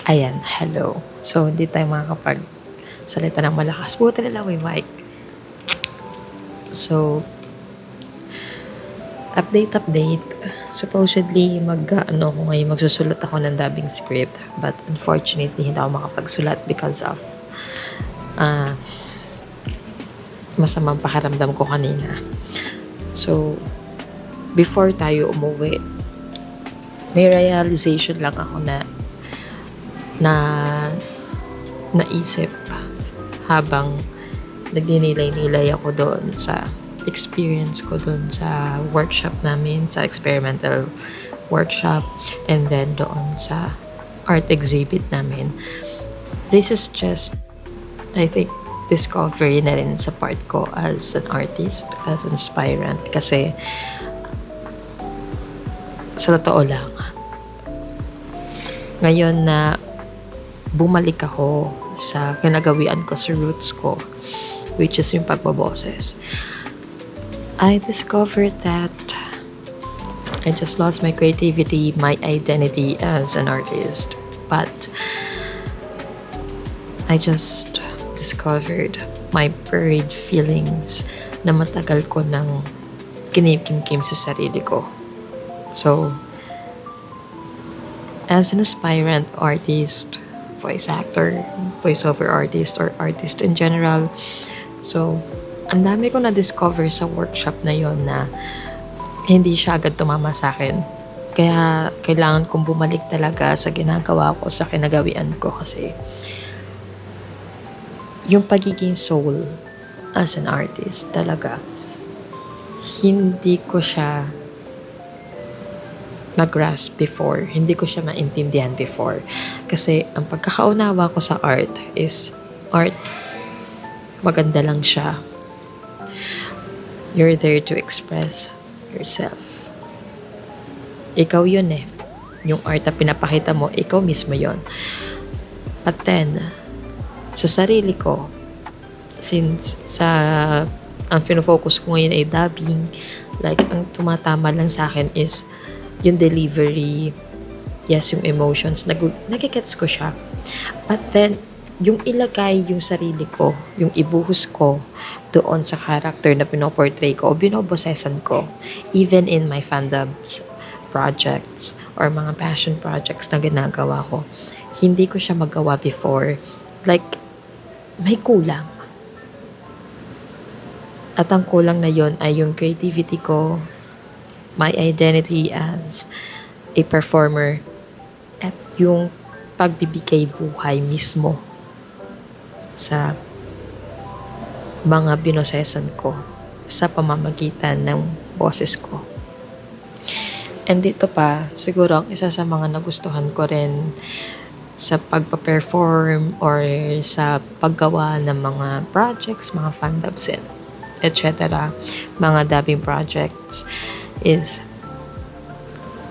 Ayan, hello. So, hindi tayo makakapagsalita ng malakas. Buti na lang may mic. So, update. Supposedly, ako ngayon, magsusulat ako ng dubbing script. But unfortunately, hindi ako makapagsulat because of uh, masamang pakiramdam ko kanina. So, before tayo umuwi, may realization lang ako na naisip habang nagninilay-nilay ako doon sa experience ko doon sa workshop namin, sa experimental workshop, and then doon sa art exhibit namin. This is just, I think, discovery na rin sa part ko as an artist, as an aspirant. Kasi, sa totoo lang, ngayon na bumalik ako sa kinagawian ko, sa roots ko, which is yung pagbaboses, I discovered that I just lost my creativity, my identity as an artist. But I just discovered my buried feelings na matagal ko nang kinimkim sa sarili ko. So, as an aspirant artist, voice actor, voiceover artist, or artist in general, so, ang dami ko na-discover sa workshop na yon na hindi siya agad tumama sa akin. Kaya kailangan kong bumalik talaga sa ginagawa ko, sa kinagawian ko, kasi yung pagiging soul as an artist talaga, hindi ko siya mag-grasp before. Hindi ko siya maintindihan before. Kasi ang pagkakaunawa ko sa art is, art, maganda lang siya. You're there to express yourself. Ikaw yun eh. Yung art na pinapakita mo, ikaw mismo yun. But then, sa sarili ko, since ang pinofocus ko ngayon ay dubbing, like, ang tumatama lang sa akin is yung delivery, yes, yung emotions, nagigets ko siya. But then, yung ilagay yung sarili ko, yung ibuhos ko doon sa character na pinoportray ko o binobosesan ko, even in my fandoms projects or mga passion projects na ginagawa ko, hindi ko siya magawa before. Like, may kulang. At ang kulang na yon ay yung creativity ko, my identity as a performer, at yung pagbibigay buhay mismo sa mga binosesan ko sa pamamagitan ng boses ko. And dito pa, siguro ang isa sa mga nagustuhan ko rin sa pagpa-perform or sa paggawa ng mga projects, mga fandubs, etc., mga dubbing projects, is,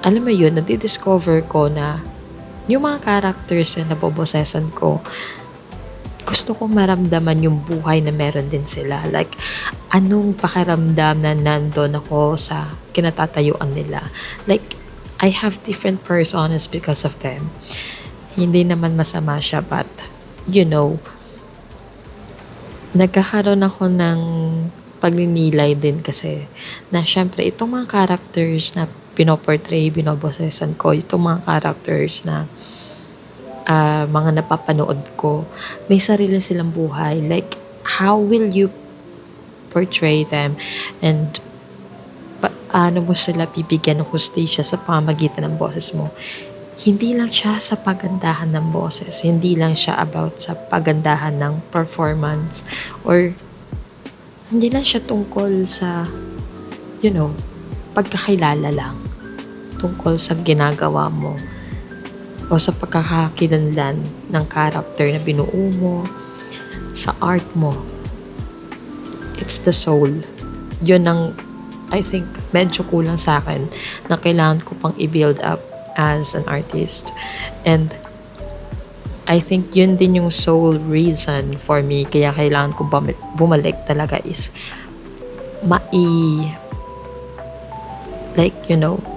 alam mo yun, nadidiscover ko na yung mga characters na nabobosesan ko, gusto kong maramdaman yung buhay na meron din sila. Like, anong pakiramdam na nandun ako sa kinatatayuan nila. Like, I have different personas because of them. Hindi naman masama siya, but, nagkakaroon ako ng pagninilay din kasi na syempre itong mga characters na pinoportray, binobosesan ko, itong mga characters na mga napapanood ko, may sarili silang buhay. Like, how will you portray them and paano mo sila bibigyan ng hustisya sa pamamagitan ng boses mo? Hindi lang siya sa pagandahan ng boses, hindi lang siya about sa pagandahan ng performance, or hindi lang siya tungkol sa, pagkakilala lang. Tungkol sa ginagawa mo o sa pagkakakilanlan ng character na binuo mo, sa art mo. It's the soul. Yun ang, I think, medyo kulang sa akin na kailangan ko pang i-build up as an artist. And I think yun din yung sole reason for me kaya kailangan ko bumalik talaga is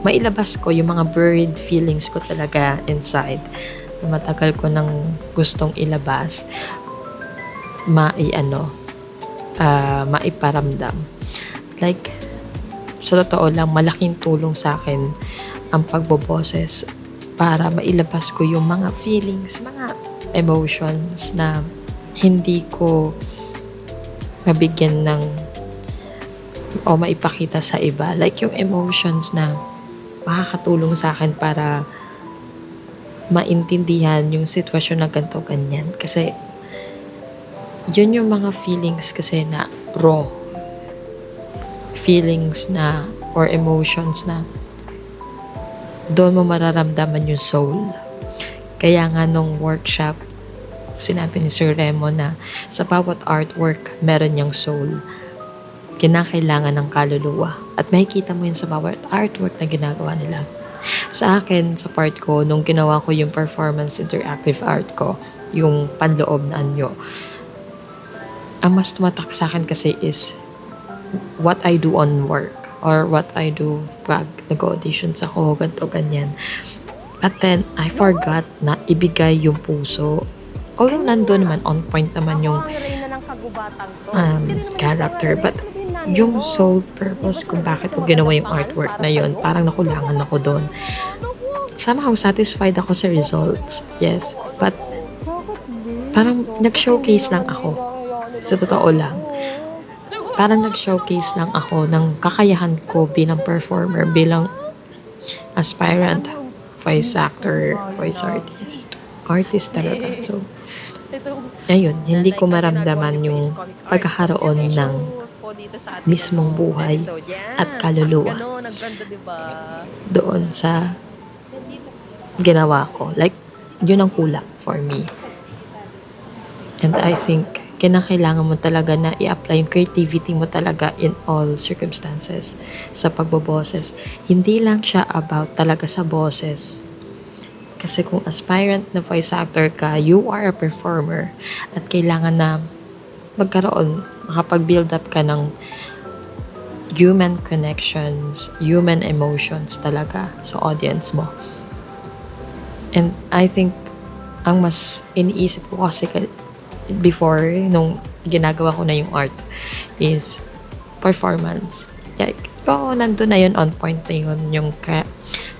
mailabas ko yung mga buried feelings ko talaga inside na matagal ko nang gustong ilabas, maiparamdam. Like, sa totoo lang, malaking tulong sa akin ang pagboboses para mailabas ko yung mga feelings, mga emotions na hindi ko mabigyan ng o maipakita sa iba. Like yung emotions na makakatulong sa akin para maintindihan yung sitwasyon na ganito ganyan. Kasi yun yung mga feelings kasi na raw. Feelings na or emotions na doon mo mararamdaman yung soul. Kaya nga nung workshop, sinabi ni Sir Remo na sa bawat artwork, meron niyang soul. Kinakailangan ng kaluluwa. At makikita mo yun sa bawat artwork na ginagawa nila. Sa akin, sa part ko, nung ginawa ko yung performance interactive art ko, yung panloob na anyo, ang mas tumatak sa akin kasi is what I do on work or what I do pag nag-auditions ako, ganito, ganyan. But then, I forgot na ibigay yung puso. Although nandun naman, on point naman yung character. But yung sole purpose kung bakit ko ginawa yung artwork na yun, parang nakulangan ako doon. Somehow, satisfied ako sa results. Yes. But, parang nag-showcase lang ako. Sa totoo lang. Parang nag-showcase lang ako ng kakayahan ko bilang performer, bilang aspirant, voice actor, voice artist. Artist talaga. So, ayun, hindi ko maramdaman yung pagkakaroon ng mismong buhay at kaluluwa doon sa ginawa ko. Like, yun ang kulang for me. And I think, kinakailangan mo talaga na i-apply yung creativity mo talaga in all circumstances sa pagboboses. Hindi lang siya about talaga sa boses. Kasi kung aspirant na voice actor ka, you are a performer at kailangan na makapag-build up ka ng human connections, human emotions talaga sa audience mo. And I think, ang mas iniisip ko kasi before, nung ginagawa ko na yung art, is performance. Like, nandun na yun, on point na yun, yung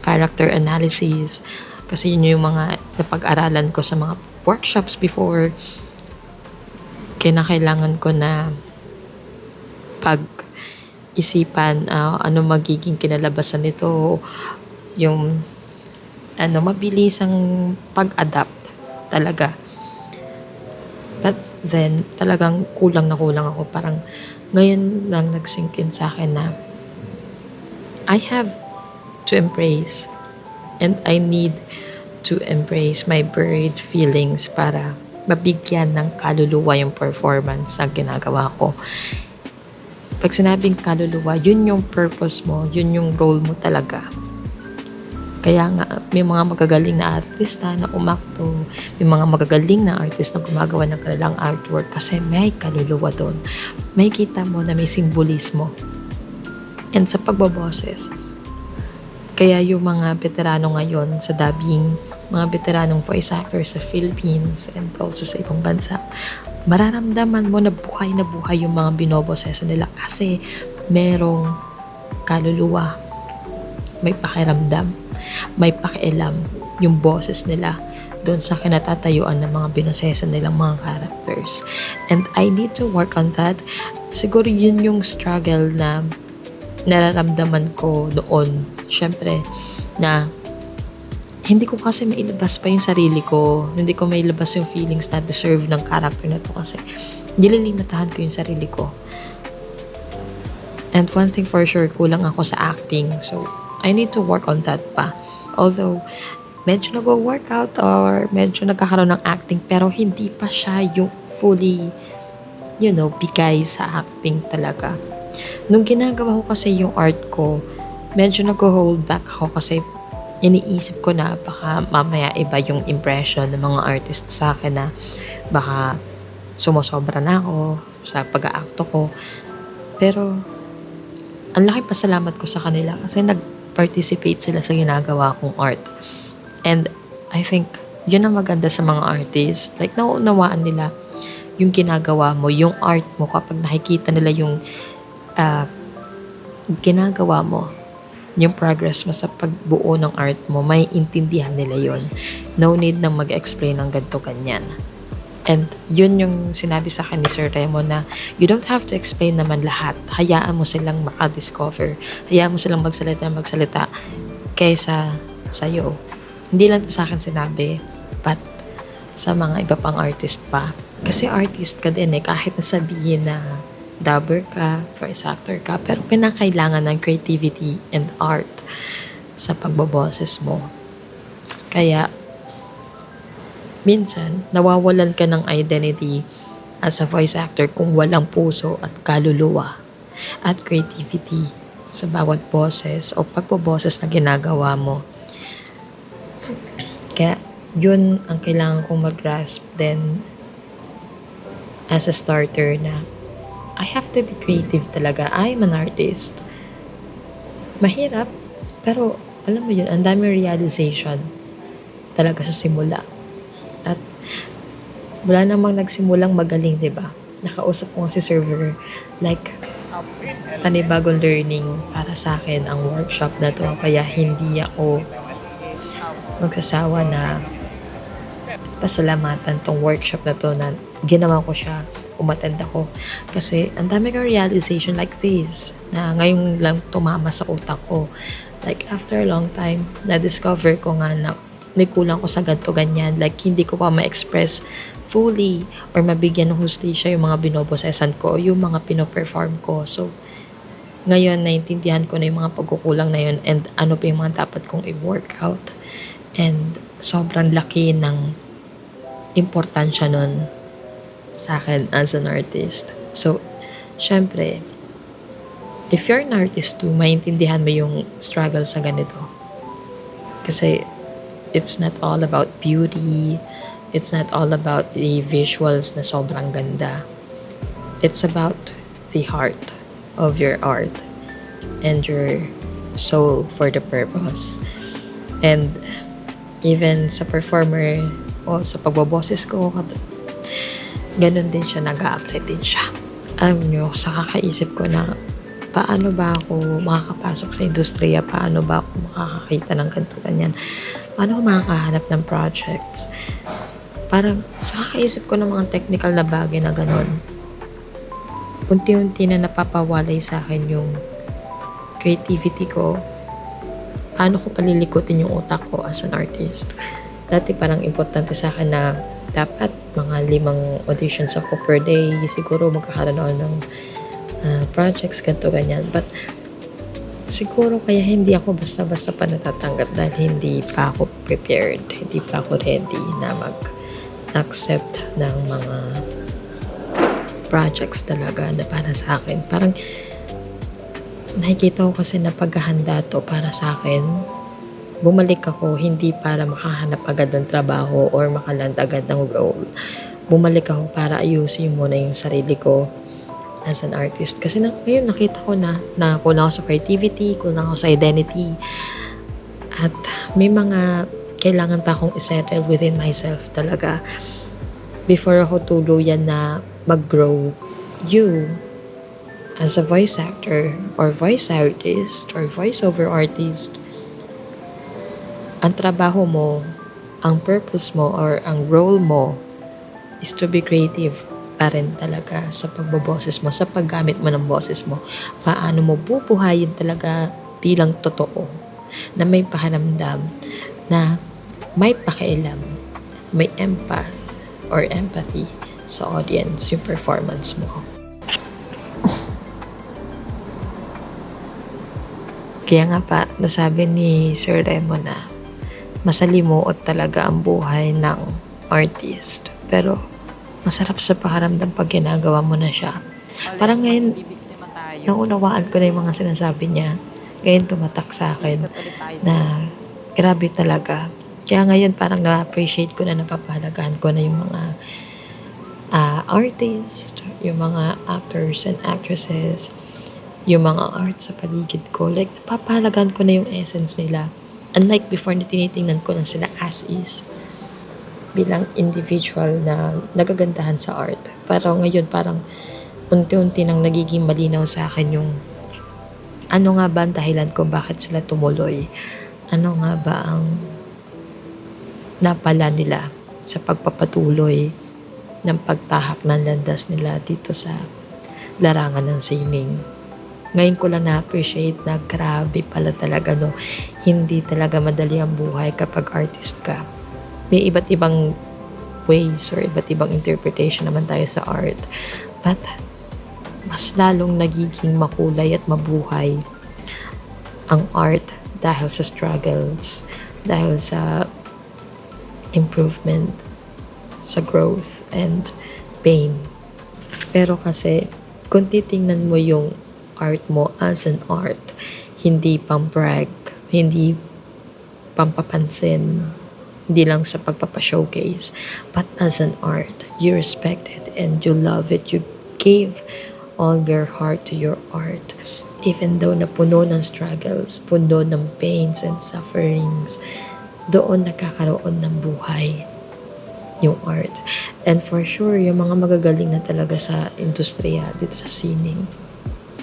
character analysis. Kasi yun yung mga napag-aralan ko sa mga workshops before. Kinakailangan ko na pag-isipan ano magiging kinalabasan nito, yung mabilisang pag-adapt talaga. But then, talagang kulang na kulang ako. Parang ngayon lang nag-sink in sa akin na I have to embrace and I need to embrace my buried feelings para mabigyan ng kaluluwa yung performance na ginagawa ko. Pag sinabing kaluluwa, yun yung purpose mo, yun yung role mo talaga. Kaya nga, may mga magagaling na artista na umakto, may mga magagaling na artist na gumagawa ng kanilang artwork kasi may kaluluwa doon. May kita mo na may simbolismo. And sa pagboboses, kaya yung mga veterano ngayon sa dubbing, mga veteranong voice actors sa Philippines and also sa ibang bansa, mararamdaman mo na buhay yung mga binoboses nila kasi merong kaluluwa, may pakiramdam, may pakialam yung boses nila doon sa kinatatayuan ng mga binosesan nilang mga characters. And I need to work on that. Siguro yun yung struggle na nararamdaman ko noon. Siyempre, na hindi ko kasi mailabas pa yung sarili ko. Hindi ko mailabas yung feelings na deserve ng character na to kasi nililimitahan ko yung sarili ko. And one thing for sure, kulang ako sa acting. So, I need to work on that pa. Although, medyo nag-workout or medyo nagkakaroon ng acting pero hindi pa siya yung fully, bigay sa acting talaga. Nung ginagawa ko kasi yung art ko, medyo nag-hold back ako kasi iniisip ko na baka mamaya iba yung impression ng mga artist sa akin na baka sumusobra na ako sa pag-aakto ko. Pero, ang laki pasalamat ko sa kanila kasi nag-participate sila sa ginagawa kong art. And I think Yun ang maganda sa mga artist. Like, nauunawaan nila yung ginagawa mo, yung art mo kapag nakikita nila yung ah, ginagawa mo, yung progress mo sa pagbuo ng art mo, may intindihan nila yon. No need na mag-explain ng ganito ganyan. And yun yung sinabi sa akin ni Sir Remo na you don't have to explain naman lahat. Hayaan mo silang makadiscover. Hayaan mo silang magsalita kaysa sa'yo. Hindi lang to sa akin sinabi, but sa mga iba pang artist pa. Kasi artist ka din kahit nasabihin na dubber ka, voice actor ka, pero kinakailangan ng creativity and art sa pagboboses mo. Kaya, minsan, nawawalan ka ng identity as a voice actor kung walang puso at kaluluwa at creativity sa bawat boses o pagboboses na ginagawa mo. Kaya, yun ang kailangan kong mag-grasp din as a starter na I have to be creative talaga. I'm an artist. Mahirap, pero alam mo yun, ang dami realization talaga sa simula. At wala namang nagsimulang magaling, di ba? Nakausap ko nga si server, like, panibagong learning para sa akin ang workshop na to. Kaya hindi ako magsasawa na pasalamatan tong workshop na to na ginawa ko siya, umattend ako. Kasi ang dami kong realization like this na ngayon lang tumama sa utak ko. Like after a long time, na-discover ko nga na may kulang ko sa ganito ganyan. Like hindi ko pa ma-express fully or mabigyan ng hustisya yung mga binobosesan ko, yung mga pinoperform ko. So, ngayon naintindihan ko na yung mga pagkukulang na yun and ano pa yung mga dapat kong i-work out. And sobrang laki ng importansya nun sa akin as an artist. So, syempre, if you're an artist too, maintindihan mo yung struggle sa ganito. Kasi, it's not all about beauty. It's not all about the visuals na sobrang ganda. It's about the heart of your art and your soul for the purpose. And even sa performer o sa pagboboses ko, ganun din siya, nag-a-apply din siya. Alam nyo, sa kakaisip ko na paano ba ako makakapasok sa industriya, paano ba ako makakakita ng ganito ganyan, paano ako makakahanap ng projects. Parang sa kakaisip ko ng mga technical na bagay na ganun, unti-unti na napapawalay sa akin yung creativity ko. Paano ko palilikutin yung utak ko as an artist. Dati parang importante sa akin na dapat mga 5 auditions ako per day. Siguro magkakaroon ako ng projects, ganito, ganyan. But siguro kaya hindi ako basta-basta pa natatanggap dahil hindi pa ako prepared. Hindi pa ako ready na mag-accept ng mga projects talaga na para sa akin. Parang nakikita ko kasi na paghahanda to para sa akin. Bumalik ako hindi para makahanap agad ng trabaho or makaland agad ng role. Bumalik ako para ayusin muna yung sarili ko as an artist. Kasi ngayon nakita ko na kulang ako sa creativity, kulang ako sa identity. At may mga kailangan pa akong isettle within myself talaga before ako tuluyan na mag-grow. You, as a voice actor or voice artist or voiceover artist, ang trabaho mo, ang purpose mo, or ang role mo is to be creative pa rin talaga sa pagboboses mo, sa paggamit mo ng boses mo. Paano mo bubuhayin talaga bilang totoo na may pakiramdam, na may pakialam, may empath or empathy sa audience, yung performance mo. Kaya nga pa, nasabi ni Sir Remo na masalimuot talaga ang buhay ng artist. Pero, masarap sa pakiramdam pag ginagawa mo na siya. Parang ngayon, naunawaan ko na yung mga sinasabi niya. Ngayon tumatak sa akin na grabe talaga. Kaya ngayon parang na-appreciate ko na, napapahalagahan ko na yung mga artist, yung mga actors and actresses, yung mga art sa paligid ko. Like, napapahalagahan ko na yung essence nila. Unlike before na tinitingnan ko lang sila as is. bilang individual na nagagandahan sa art. Pero ngayon parang unti-unti nang nagiging malinaw sa akin yung ano nga ba ang dahilan kung bakit sila tumuloy. Ano nga ba ang napala nila sa pagpapatuloy ng pagtahak ng landas nila dito sa larangan ng sining. Ngayon ko lang na-appreciate na grabe pala talaga, no. Hindi talaga madali ang buhay kapag artist ka. May iba't ibang ways or iba't ibang interpretation naman tayo sa art. But mas lalong nagiging makulay at mabuhay ang art dahil sa struggles, dahil sa improvement, sa growth and pain. Pero kasi kung titingnan mo yung art mo as an art, hindi pang brag, hindi pampapansin, hindi lang sa pagpapashowcase, but as an art, you respect it and you love it. You gave all your heart to your art. Even though na puno ng struggles, puno ng pains and sufferings, doon nagkakaroon ng buhay yung art. And for sure, yung mga magagaling na talaga sa industriya dito sa sining,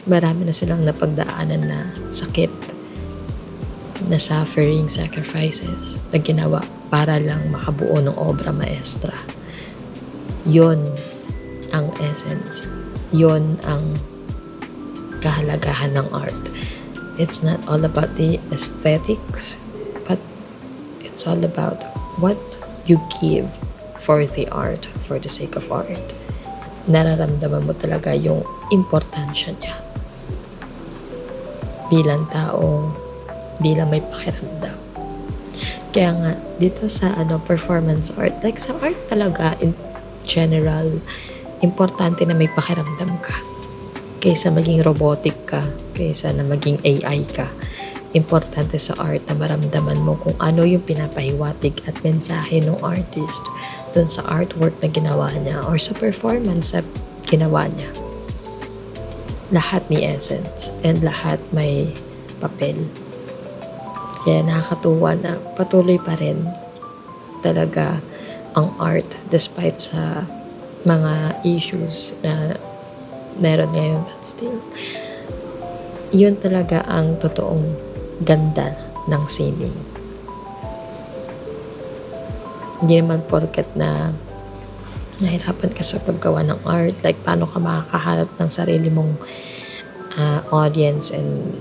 marami na silang napagdaanan na sakit, na suffering, sacrifices na ginawa para lang makabuo ng obra maestra. Yon ang essence. Yon ang kahalagahan ng art. It's not all about the aesthetics, but it's all about what you give for the art, for the sake of art. Nararamdaman mo talaga yung importansya niya bilang tao, bilang may pakiramdam. Kaya nga, dito sa performance art, like sa art talaga in general, importante na may pakiramdam ka. Kaysa maging robotic ka, kaysa na maging AI ka. Importante sa art na maramdaman mo kung ano yung pinapahiwatig at mensahe ng artist dun sa artwork na ginawa niya or sa performance na ginawa niya. Lahat may essence and lahat may papel. Kaya nakakatuwa na patuloy pa rin talaga ang art despite sa mga issues na meron ngayon, but still, yun talaga ang totoong ganda ng sining. Hindi naman porket na nahirapan ka sa paggawa ng art, like paano ka makakahanap ng sarili mong audience and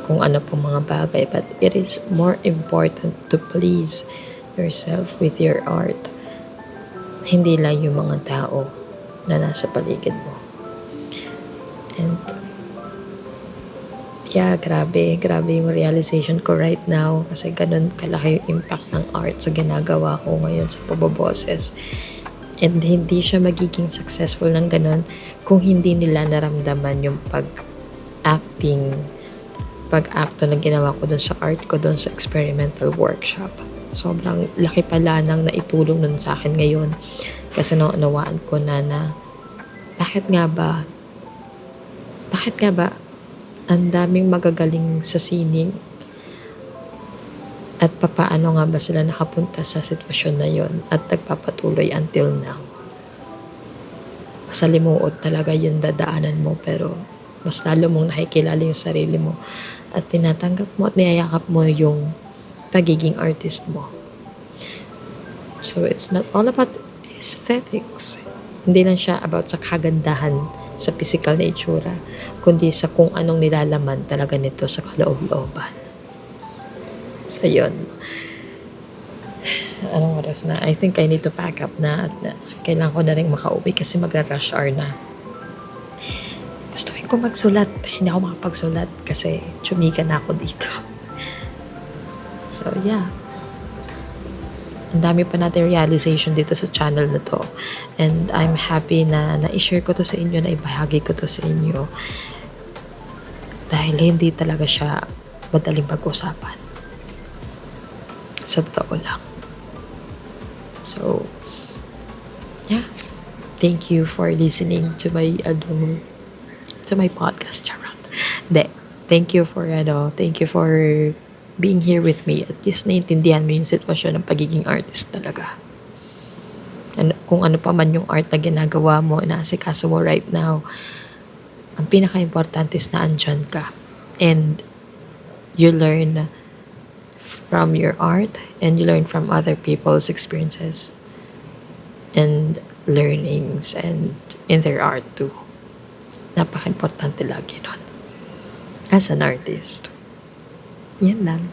kung ano pong mga bagay, but it is more important to please yourself with your art. Hindi lang yung mga tao na nasa paligid mo. And yeah, grabe yung realization ko right now kasi ganun kalaki yung impact ng art sa ginagawa ko ngayon sa pababoses. And hindi siya magiging successful ng ganun kung hindi nila naramdaman yung pag-acto na ginawa ko dun sa art ko, dun sa experimental workshop. Sobrang laki pala nang naitulong nun sa akin ngayon kasi naunawaan ko na bakit nga ba ang daming magagaling sa sining at papaano nga ba sila nakapunta sa sitwasyon na yon at nagpapatuloy until now. Masalimuot talaga yung dadaanan mo pero mas lalo mong nakikilala yung sarili mo at tinatanggap mo at niyayakap mo yung pagiging artist mo. So it's not all about aesthetics. Hindi lang siya about sa kagandahan sa physical na itsura, kundi sa kung anong nilalaman talaga nito sa kaloob-looban. So yun. Anong oras na? I think I need to pack up na at kailangan ko na rin makauwi kasi magra-rush hour na. Gusto ko magsulat. Hindi ako makapagsulat kasi chumika na ako dito. So yeah. Ang dami pa natin realization dito sa channel na to. And I'm happy na na-share ko to sa inyo, na ibahagi ko to sa inyo. Dahil hindi talaga siya madaling pag-usapan. Sa totoo lang. So, yeah. Thank you for listening to my podcast, charot. Thank you for being here with me, at least naiintindihan mo yung sitwasyon ng pagiging artist talaga. And kung ano pa man yung art na ginagawa mo, inaasikaso mo right now, ang pinaka-importante is na andyan ka. And you learn from your art and you learn from other people's experiences and learnings and in their art too. Napaka-importante lagi nun as an artist. Yan lang.